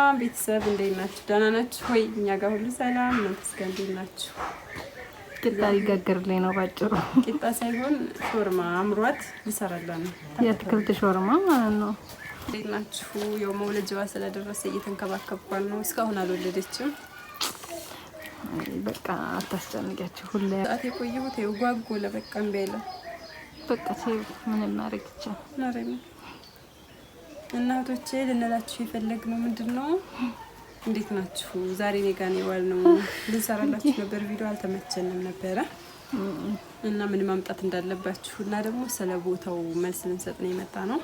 ሰላም ቤተሰብ እንዴት ናችሁ? ደህና ናችሁ ወይ? እኛ ጋር ሁሉ ሰላም ነው። እስከ እንዴት ናችሁ? ቂጣ ሊጋገርልኝ ነው ባጭሩ። ቂጣ ሳይሆን ሾርማ አምሯት ሊሰራላት ነው። የአትክልት ሾርማ ማለት ነው። እንዴት ናችሁ? ያው መውለጃዋ ስለደረሰ እየተንከባከብኳት ነው። እስካሁን አልወለደችም። በቃ አታስጨንቂያችሁ። ሁሌ ሰዓት የቆየሁት ይኸው ጓጎለ በቃ እምቢ አለ። በቃ ምንም ማድረግ ይቻላል። እናቶቼ ልንላችሁ የፈለግነው ምንድን ነው? እንዴት ናችሁ? ዛሬ እኔ ጋር ነው የዋልነው። ልንሰራላችሁ ነበር ቪዲዮ አልተመቸንም ነበረ እና ምን ማምጣት እንዳለባችሁ እና ደግሞ ስለ ቦታው መልስ ልንሰጥ ነው የመጣ ነው።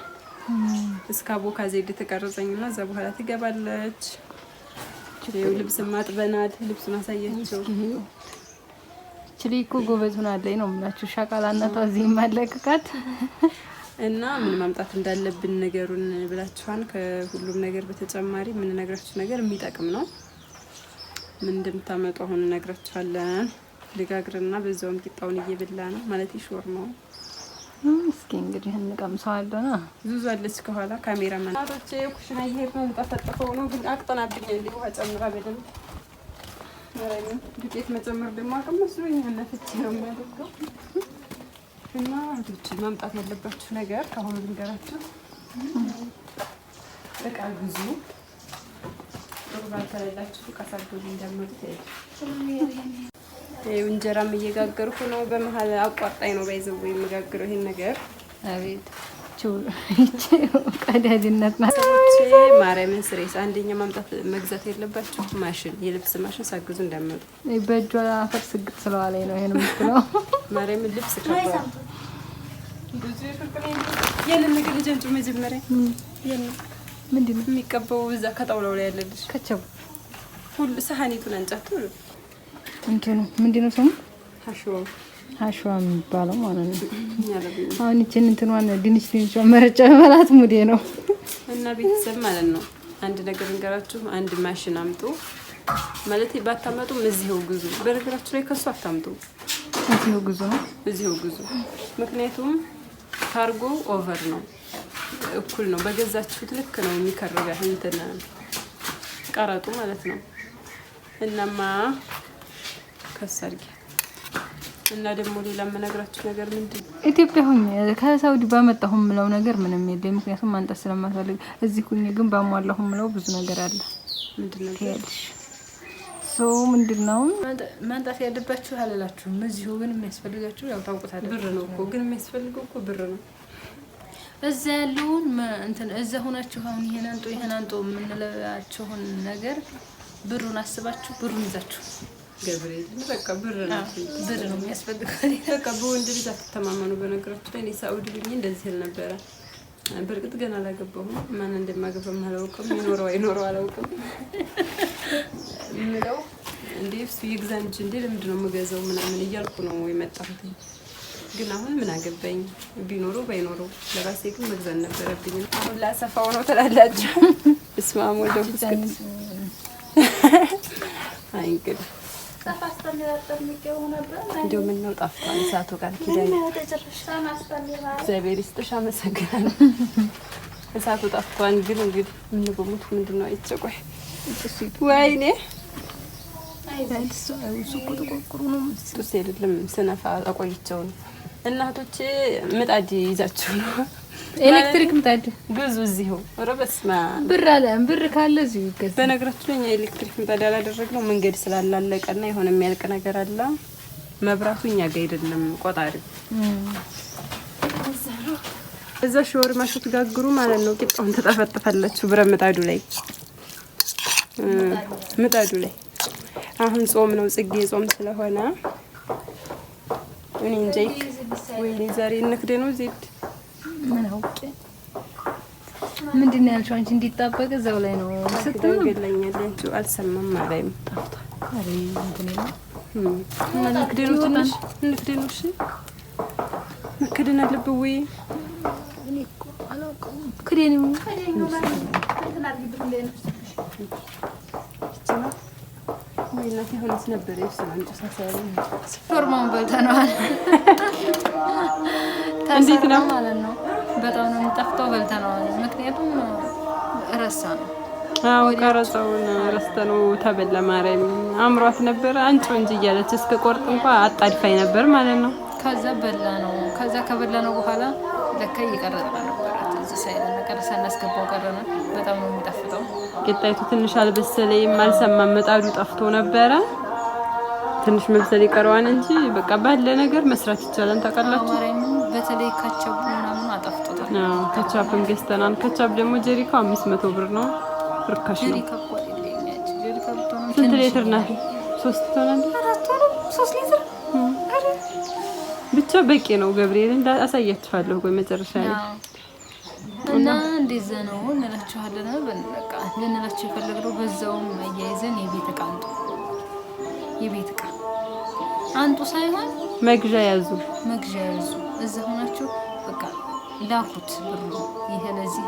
እስከ አቦካ ዘይድ ተቀረጸኝና እዛ በኋላ ትገባለች። ልብስ ማጥበናል። ልብስ ማሳያቸው እኮ ጎበዝ ሆናለች ነው የምላችሁ። ሻቃላነቷ እዚህ ማለቅቃት እና ምን ማምጣት እንዳለብን ነገሩን ብላችኋን። ከሁሉም ነገር በተጨማሪ ምን ነግራችሁ ነገር የሚጠቅም ነው። ምን እንደምታመጡ አሁን ነግራችኋለን። ልጋግርና በዛውም ቂጣውን እየበላ ነው ማለት ሾርማው። እስኪ እንግዲህ እንቀምሰዋለን። ዙዙ አለች ከኋላ ካሜራማን አሮቼ ኩሽና እየሄድን ነው። ልጠፈጥፈው ነው ግን አቅጠናብኝ እንዴ ውሃ ጨምራ በደንብ ዱቄት መጨመር ደግሞ አቅም መስሎኝ ነፍቼ ነው የሚያደርገው። እና አንቺ ማምጣት ያለባችሁ ነገር ከአሁኑ ልንገራችሁ። በቃ ብዙ ጥሩ ባልተላላችሁ ቀሳዶኝ እንደምትት እንጀራም እየጋገርኩ ነው። በመሀል አቋርጣኝ ነው ባይዘው የምጋግረው ይሄን ነገር። አቤት ቀዳጅነት ናት። ማርያምን ስሬስ አንደኛ ማምጣት መግዛት ያለባችሁ ማሽን፣ የልብስ ማሽን ሳግዙ እንደምጡ በእጇ አፈር ስግጥ ስለዋለኝ ነው ይሄን የምትለው። ማርያምን ልብስ ከባድ ብዙ ይፈቅኔ የለ ነገር ልጅንቱ መጀመሪያ የለ ምንድነው የሚቀበው እዛ ከጣውላው ላይ ያለልሽ ከቸው ሁሉ ሰሃኒቱን አንጫቱ እንትኑ ምንድነው ስሙ? ሀሽዋ የሚባለው ማለት ነው። አሁን እቺን እንትኗን ድንች መረጫ መላት ሙዴ ነው። እና ቤተሰብ ማለት ነው አንድ ነገር እንገራችሁ። አንድ ማሽን አምጡ ማለት ባታመጡም እዚህው ግዙ። በነገራችሁ ላይ ከሱ አታምጡ፣ እዚህው ግዙ ነው። እዚህው ግዙ። ምክንያቱም ካርጎ ኦቨር ነው፣ እኩል ነው። በገዛችሁት ልክ ነው የሚከረጋ እንትን ቀረጡ ማለት ነው። እናማ ከሰርጊ እና ደግሞ ሌላ የምነግራችሁ ነገር ምንድን ነው? ኢትዮጵያ ሆኜ ከሳውዲ ባመጣሁ ምለው ነገር ምንም የለም። ምክንያቱም ማንጣት ስለማትፈልግ እዚህ ሆኜ ግን ባሟላሁ ምለው ብዙ ነገር አለ። ምንድነው ትያለሽ? ምንድነው ማንጣት ያለባችሁ አላላችሁም። እዚሁ ግን የሚያስፈልጋችሁ ያው ታውቁታላችሁ። ብር ነው እኮ ግን የሚያስፈልገው እኮ ብር ነው። እዛ ያለውን እንትን እዛ ሆናችሁ አሁን ይሄን አንጦ የምንላችሁን ነገር ብሩን አስባችሁ ብሩን ይዛችሁ ገብርኤል በቃ ብር ነው የሚያስፈልገው። በቃ በወንድ ልጅ አትተማመኑ። በነገራችሁ ላይ እኔ ሳኡዲ ብዬ እንደዚህ ል ነበረ። በእርግጥ ገና አላገባሁም። ማን እንደማገባም አላውቅም። ይኖረው አይኖረው አላውቅም። ምለው እንዴ እሱ ይግዛ እንጂ እንዴ ለምንድን ነው የምገዛው ምናምን እያልኩ ነው የመጣሁት። ግን አሁን ምን አገባኝ ቢኖረው ባይኖረው፣ ለራሴ ግን መግዛት ነበረብኝ። አሁን ላሰፋው ነው ትላላችሁ። እስማሙ ወደው አይ እንግዲህ እንደው ምን ነው ጠፍቷል። እሳቱ ጋር ኪዳን እግዚአብሔር ይስጥሽ፣ አመሰግናለሁ። እሳቱ ጠፍቷል። ግን እንግዲህ ምን በሞት ምንድነው አይጨቆይ ወይኔ ጡስ አይደለም ስነፋ አቆይቼው ነው። እናቶቼ ምጣድ ይዛችሁ ነው ኤሌክትሪክ ምጣድ ብዙ እዚሁ ረበስማ ብር ካለ እዚሁ ይገዛል። በነገራችሁ ላይ ኤሌክትሪክ ምጣድ ያላደረግነው መንገድ ስላላለቀና የሆነ የሚያልቅ ነገር አለ። መብራቱ እኛ ጋር አይደለም ቆጣሪ እዛ ሾርማ ስትጋግሩ ማለት ነው። ቂጣውን ተጠፈጥፋላችሁ ብረት ምጣዱ ላይ አሁን ጾም ነው፣ ጽጌ ጾም ስለሆነ እኔ እንጃ ወይኔ ዛሬ እንክደ ነው ዜድ ምን አውቄ ምንድነው ያልሽው አንቺ? እንዲጣበቅ እዛው ላይ ነው ስትል ገለኛለች። አልሰማም ማለት ጠፍቷል። አሬ እንትን ነው እንክደኑ ትንሽ እንክደኑ። እሺ መክደን አለብኝ ወይ እኔ እኮ አላውቅም። ክደኑ እንትን አድርጊብኝ እናቴ ሆነስ ነበር ይስላል ተሳሳለ ሾርማውን በልተናል። እንዴት ነው ማለት ነው? በጣም ነው የሚጣፍጠው። በልተናል። ምክንያቱም ረሳ ነው አዎ ቀረጻውን ረስተነው ተበላ። ማርያም አምሯት ነበር አንቺ እንጂ እያለች እስከ ቆርጥ እንኳን አጣድፋኝ ነበር ማለት ነው። ከዛ በላ ነው። ከዛ ከበላ ነው በኋላ ለካ እየቀረጥን ነበር። እዚህ ሳይለን ቀረሳ እናስገባው ቀረና። በጣም ነው የሚጣፍጠው። ቂጣይቱ ትንሽ አልበሰለኝም፣ አልሰማም። ምጣዱ ጠፍቶ ነበረ። ትንሽ መብሰል ይቀረዋል እንጂ በቃ ባለ ነገር መስራት ይቻላል። ታውቃላችሁ። ማርያም በተለይ ካቻፕ ምናምን አጣፍጦታል። አዎ ካቻፕም ገዝተናል። ካቻፕ ደግሞ ጀሪካው 500 ብር ነው። ርካሽ ነው። ጀሪካ እኮ አይደለም። ጀሪካ ብትሆን ስንት ሊትር ናት? 3 ቶናል። 3 ሊትር ብቻ በቂ ነው። ገብርኤል እንዳሳያችኋለሁ ወይ መጨረሻ ላይ እና እንደዛ ነው እንላችኋለን። በቃ ልንላችሁ የፈለግነው በዛውም አያይዘን የቤት ዕቃ አንጡ፣ የቤት ዕቃ አንጡ ሳይሆን መግዣ ያዙ፣ መግዣ ያዙ። እዛ ሆናችሁ በቃ ላኩት ብሩ ይሄ ለዚህ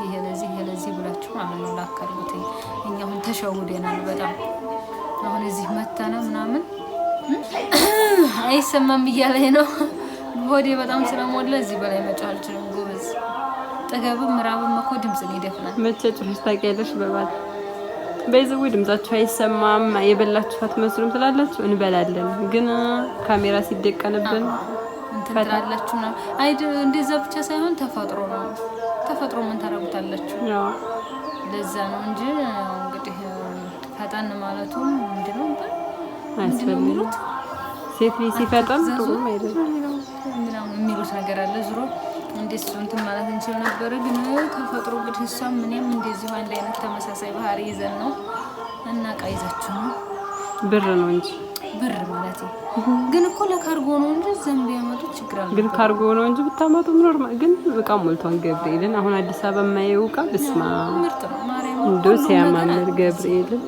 ብላችሁ ማለት ነው ላካሉት። እኛ አሁን ተሸውደናል በጣም አሁን እዚህ መተና ምናምን አይሰማም እያለኝ ነው ሆዴ በጣም ስለሞላ እዚህ በላይ መጫወት አልችልም። ጎበዝ ጠገብም ምራብም እኮ ድምጽን ይደፍናል። መቼ ጭራሽ ታውቂያለሽ? በባል በይዘው ድምጻችሁ አይሰማም የበላችሁ አትመስሉም ትላላችሁ። እንበላለን ግን ካሜራ ሲደቀንብን እንትላላችሁ ነው አይደ እንደዛ ብቻ ሳይሆን ተፈጥሮ ነው። ተፈጥሮ ምን ታረጉታላችሁ? ያው ለዛ ነው እንጂ እንግዲህ ፈጣን ማለቱ ምንድነው የሚሉት ሴት ልጅ ሲፈጠን ጥሩ አይደለም ምናምን የሚሉት ነገር አለ። ዙሮ እንደሱ እንትን ማለት እንችል ነበር ግን ተፈጥሮ እንግዲህ እሷም ምንም እንደዚህ አንድ አይነት ተመሳሳይ ባህሪ ይዘን ነው እና ቃይዛችሁ ነው ብር ነው እንጂ ብር ማለት ግን እኮ ለካርጎ ነው እንጂ ዘንብ ያመጡት ችግር አለ። ግን ካርጎ ነው እንጂ ብታመጡ ኖርማል። ግን እቃ ሞልቷን ገብርኤልን አሁን አዲስ አበባ የማየው እቃ በስማ ምርጥ ነው። ማርያም እንደው ሲያማምር ገብርኤልን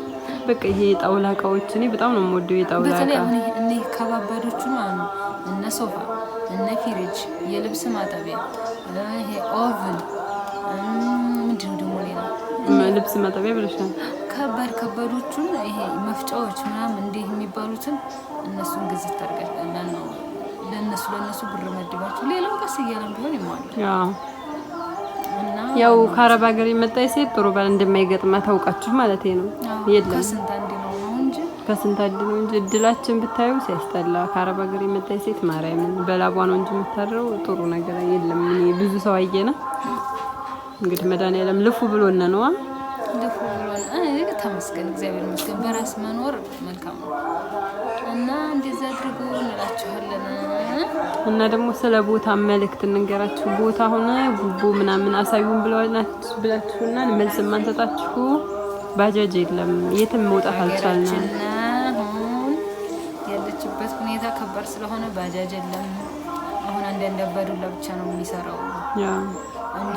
በቃ ይሄ የጣውላ እቃዎች እኔ በጣም ነው የምወደው። የጣውላ እቃ በተለይ አሁን እኔ ከባባዶቹ ማለት ነው እነ ሶፋ እነ ፍሪጅ የልብስ ማጠቢያ ይሄ ኦቭን ምንድነው ደግሞ ሌላ ልብስ ማጠቢያ ብለሻል። ከባዶቹን ይሄ መፍጫዎች ምናምን እንዲህ የሚባሉትን እነሱን ግዝት ታርጋለና ነው ለነሱ ብር መድባችሁ ሌላው ቀስ እያለም ቢሆን ይሟላል። እና ያው ከአረብ ሀገር የመጣች ሴት ጥሩ ባል እንደማይገጥማት ታውቃችሁ ማለት ነው። የለም ከስንት አንድ ነው እንጂ ከስንት አንድ ነው እንጂ እድላችን ብታዩ ሲያስጠላ። ከአረብ ሀገር የመጣች ሴት ማርያምን በላቧ ነው እንጂ የምታድረው ጥሩ ነገር የለም። እኔ ብዙ ሰው አየና እንግዲህ መድኃኒዓለም ልፉ ብሎና ነው ልፉ ብሎና ተመስገን እግዚአብሔር ይመስገን። በራስ መኖር መልካም ነው እና እንደዛ አድርጎ እንላችኋለን። እና ደግሞ ስለ ቦታ መልእክት እንንገራችሁ። ቦታ ሆነ ጉቦ ምናምን አሳዩን ብላችሁና መልስ ማንሰጣችሁ ባጃጅ የለም። የትም መውጣት አልቻልንም። አሁን ያለችበት ሁኔታ ከባድ ስለሆነ ባጃጅ የለም። አሁን አንዳንድ አባዱላ ብቻ ነው የሚሰራው። ያ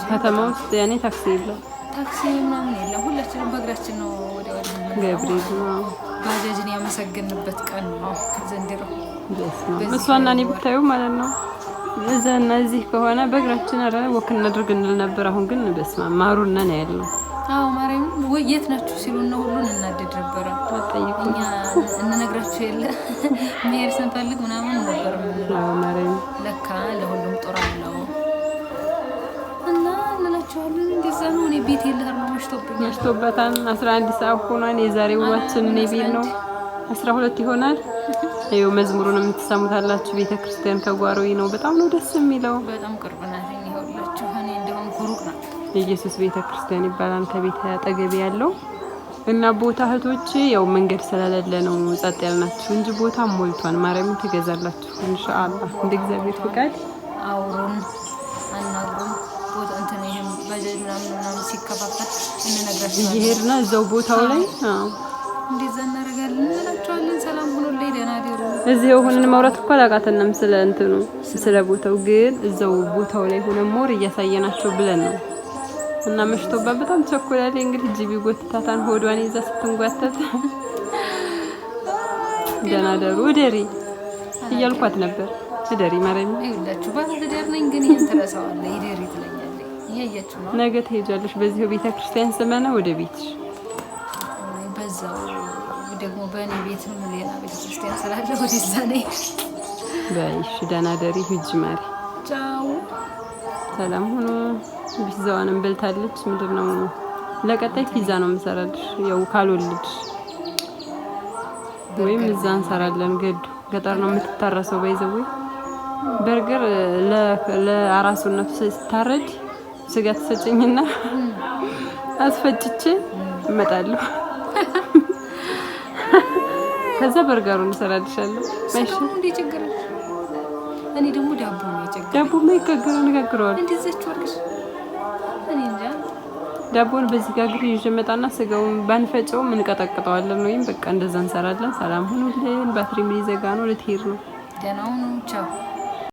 ከተማ ውስጥ ያኔ ታክሲ የለም፣ ታክሲ ምናምን የለም። ሁላችንም በእግራችን ነው ወደ ገብርኤል ነው። ባጃጅን ያመሰግንበት ቀን ነው ዘንድሮ። እሷና እኔ ብታዩ ማለት ነው እዛና እዚህ ከሆነ በእግራችን አረ ወክ እናድርግ እንል ነበር። አሁን ግን በስማ ማሩና ነው ያለው። አዎ ማርያም ወይ የት ናችሁ ሲሉን ነው ሁሉን እናደድ ነበር። እኛ እንነግራችሁ የለ መሄድ ስንፈልግ ምናምን ነበር የምንለው። ማርያም ለካ ለሁሉም ጦር አለው እና እንላችኋለን። እንደዛ ነው። እኔ ቤት የለህም መሽቶበታል። 11 ሰዓት ሆኗል። የዛሬ ውሏችን እኔ ቤት ነው 12 ይሆናል። ይኸው መዝሙሩን የምትሰሙታላችሁ። ቤተክርስቲያን ከጓሮዬ ነው። በጣም ነው ደስ የሚለው። በጣም ቅርብ ናት። ይኸውላችሁ እኔ እንደውም ኩሩቅ ናት። ኢየሱስ ቤተክርስቲያን ይባላል ከቤት አጠገብ ያለው እና ቦታ እህቶች ያው መንገድ ስለሌለ ነው ጸጥ ያልናችሁ እንጂ ቦታ ሞልቷን። ማርያምን ትገዛላችሁ ኢንሻአላህ እንደ እግዚአብሔር ፍቃድ። አውሩን አናግሩን ቦታ እንትን ይሄም ባጃጅ ምናምን ሲከፋፈል እንነግራችኋለን። እየሄድና እዛው ቦታው ላይ እንደዛ እናደርጋለን እንላችኋለን። ሰላም ሁኑልኝ፣ ደህና ደሩ። እዚሁ ሆነን ማውራት እኮ አላቃተንም ስለ እንትኑ ስለ ቦታው፣ ግን እዛው ቦታው ላይ ሆነ ሞር እያሳየናቸው ብለን ነው እና መሽቶባት በጣም ቸኮላለች። እንግዲህ ጂቢ ጎትታታን ሆዷን ይዛ ስትንጓተት ደህና ደሩ እደሪ እያልኳት ነበር። እደሪ ማርያም ይኸውላችሁ ባለ ትዳር ነኝ ግን ይሄን ትረሳዋለህ። እደሪ ትለኛለች። እያያችሁ ነው። ነገ ትሄጃለሽ በዚሁ ቤተክርስቲያን ስመና ወደ ቤትሽ። በዛው ደግሞ በእኔ ቤት ነው ሌላ ቤተክርስቲያን ስላለ ወደዛ ነኝ። በይሽ ደህና ደሪ ሂጂ ማሪ። ቻው ሰላም ሁኑ። ቢዛዋንም በልታለች። ምንድነው ለቀጣይ ፒዛ ነው የምሰራልሽ። ያው ካልወለድሽ ወይም እዛ እንሰራለን። ገጠር ነው የምትታረሰው። በይዘው በርገር ለአራሱነት ስታረድ ስጋ ተሰጭኝና አስፈጭቼ እመጣለሁ። ከዛ በርገሩን እንሰራልሻለሁ። ማይሽ እንዴ ችግር እኔ ደግሞ ዳቦ ነው የቸገረኝ። ዳቦ ማይጋገረው እንደዛች ወርቅሽ እኔ እንጃ። ዳቦን በዚህ ጋግሬ ይዤ እመጣና ስጋውን ባንፈጨው እንቀጠቅጠዋለን ወይም በቃ እንደዛ እንሰራለን። ሰላም ሁኑልን። ባትሪ ምን ይዘጋ ነው ልትሄድ ነው። ደህና ሁኑ። ቻው